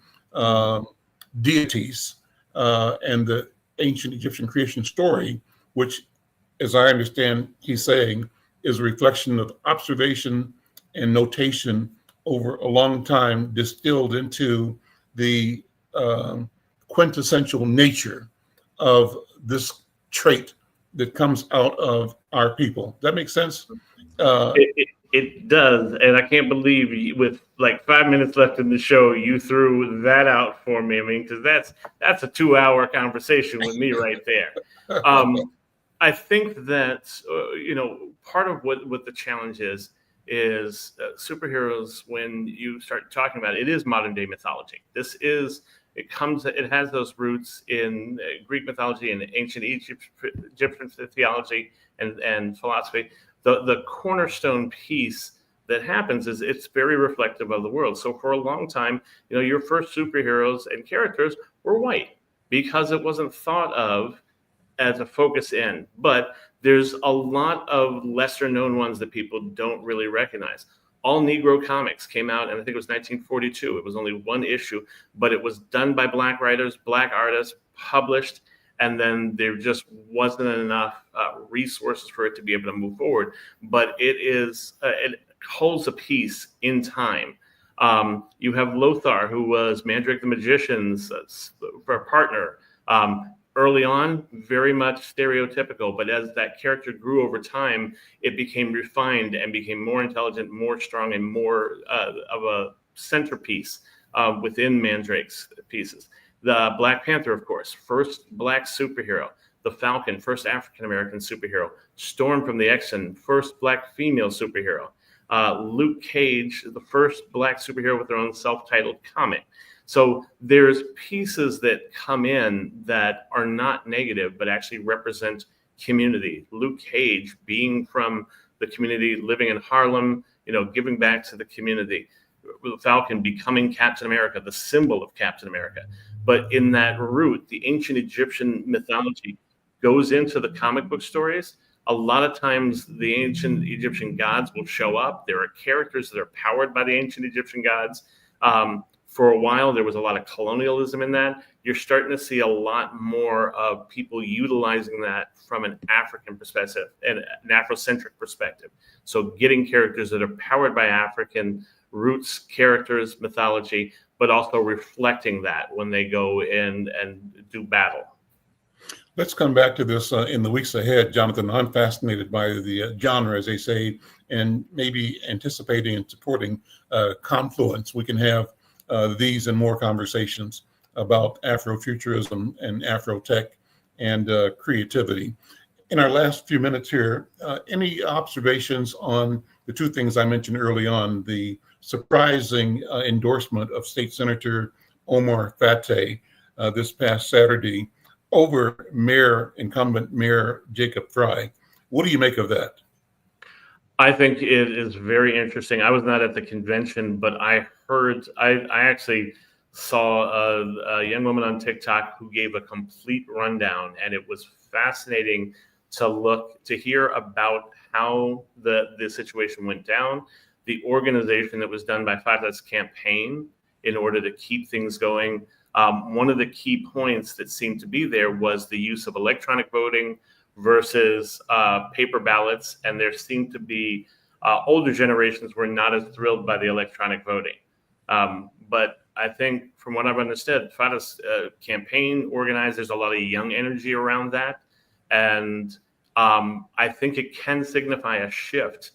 deities, and the ancient Egyptian creation story, which, as I understand he's saying, is a reflection of observation and notation over a long time, distilled into the quintessential nature of this trait that comes out of our people. Does that make sense? It does, and I can't believe with like 5 minutes left in the show, you threw that out for me. I mean, because that's a 2-hour conversation with me right there. I think that part of what the challenge is superheroes. When you start talking about it is modern day mythology. It has those roots in Greek mythology and ancient Egyptian theology and philosophy. The cornerstone piece that happens is it's very reflective of the world. So for a long time, your first superheroes and characters were white because it wasn't thought of as a focus in. But there's a lot of lesser known ones that people don't really recognize. All Negro comics came out, and I think it was 1942. It was only one issue, but it was done by Black writers, Black artists, published. And then there just wasn't enough resources for it to be able to move forward. But it holds a piece in time. You have Lothar, who was Mandrake the Magician's partner. Early on, very much stereotypical. But as that character grew over time, it became refined and became more intelligent, more strong, and more of a centerpiece within Mandrake's pieces. The Black Panther, of course, first Black superhero. The Falcon, first African-American superhero. Storm from the X-Men, first Black female superhero. Luke Cage, the first Black superhero with their own self-titled comic. So there's pieces that come in that are not negative, but actually represent community. Luke Cage being from the community, living in Harlem, giving back to the community. The Falcon becoming Captain America, the symbol of Captain America. But in that root, the ancient Egyptian mythology goes into the comic book stories. A lot of times the ancient Egyptian gods will show up. There are characters that are powered by the ancient Egyptian gods. For a while, there was a lot of colonialism in that. You're starting to see a lot more of people utilizing that from an African perspective and an Afrocentric perspective. So getting characters that are powered by African roots, characters, mythology, but also reflecting that when they go in and do battle. Let's come back to this in the weeks ahead, Jonathan. I'm fascinated by the genre, as they say, and maybe anticipating and supporting confluence. We can have these and more conversations about Afrofuturism and Afrotech and creativity. In our last few minutes here, any observations on the two things I mentioned early on, the surprising endorsement of State Senator Omar Fateh this past Saturday over incumbent Mayor Jacob Frey? What do you make of that? I think it is very interesting. I was not at the convention, but I actually saw a young woman on TikTok who gave a complete rundown, and it was fascinating to hear about how the situation went down, the organization that was done by Fateh's campaign in order to keep things going. One of the key points that seemed to be there was the use of electronic voting versus paper ballots, and there seemed to be older generations were not as thrilled by the electronic voting. But I think from what I've understood, Fateh's campaign organized, there's a lot of young energy around that. And I think it can signify a shift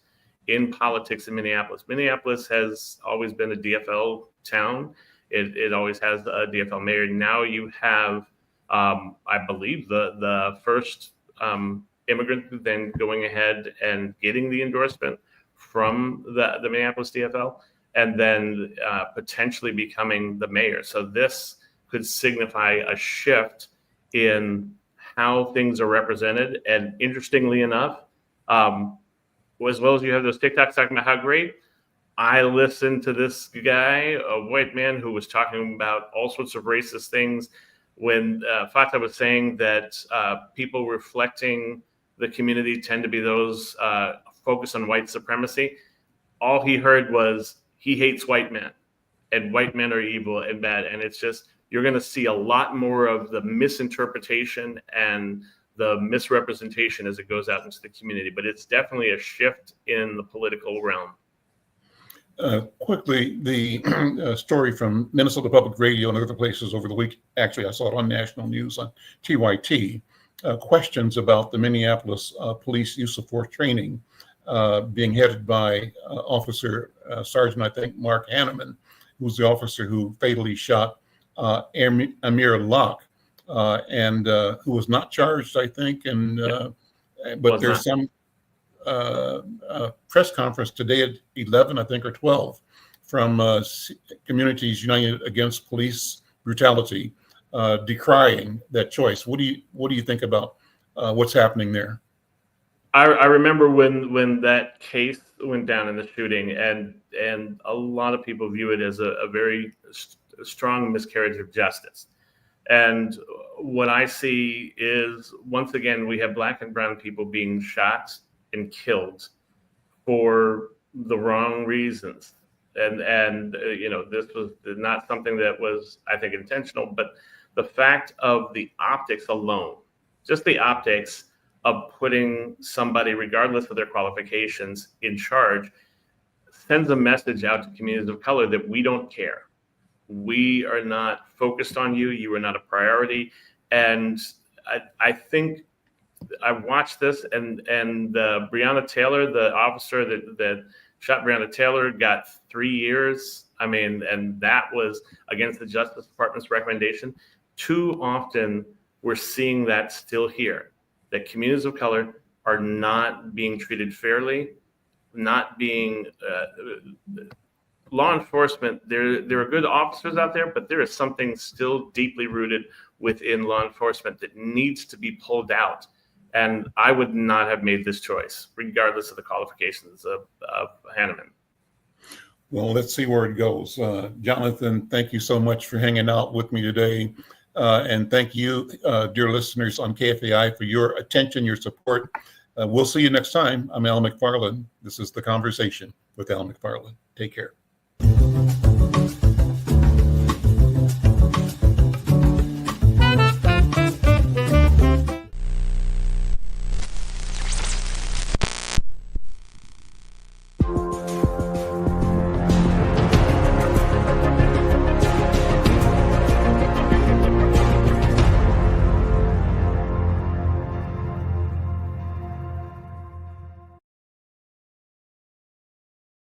in politics in Minneapolis. Minneapolis has always been a DFL town. It always has a DFL mayor. Now you have, I believe, the first immigrant then going ahead and getting the endorsement from the Minneapolis DFL, and then potentially becoming the mayor. So this could signify a shift in how things are represented. And interestingly enough, as well as you have those TikToks talking about how great, I listened to this guy, a white man, who was talking about all sorts of racist things when Fateh was saying that people reflecting the community tend to be those focused on white supremacy. All he heard was he hates white men, and white men are evil and bad. And it's just, you're going to see a lot more of the misinterpretation and the misrepresentation as it goes out into the community. But it's definitely a shift in the political realm. Quickly, the story from Minnesota Public Radio and other places over the week, actually I saw it on national news on TYT, questions about the Minneapolis Police use of force training being headed by Officer Sergeant, I think, Mark Hanneman, who's the officer who fatally shot Amir Locke, and who was not charged, I think, but there's some press conference today at 11, I think, or 12, from Communities United Against Police Brutality, decrying that choice. What do you think about what's happening there? I remember when that case went down in the shooting, and a lot of people view it as a very strong miscarriage of justice. And what I see is, once again, we have Black and brown people being shot and killed for the wrong reasons. And this was not something that was, I think, intentional, but the fact of the optics alone, just the optics of putting somebody, regardless of their qualifications, in charge, sends a message out to communities of color that we don't care. We are not focused on you. You are not a priority. And I think I watched this, and Breonna Taylor, the officer that shot Breonna Taylor, got 3 years. I mean, and that was against the Justice Department's recommendation. Too often, we're seeing that still here, that communities of color are not being treated fairly, not being law enforcement. There are good officers out there, but there is something still deeply rooted within law enforcement that needs to be pulled out. And I would not have made this choice, regardless of the qualifications of Hanneman. Well, let's see where it goes. Jonathan, thank you so much for hanging out with me today. And thank you, dear listeners on KFAI, for your attention, your support. We'll see you next time. I'm Al McFarlane. This is The Conversation with Al McFarlane. Take care.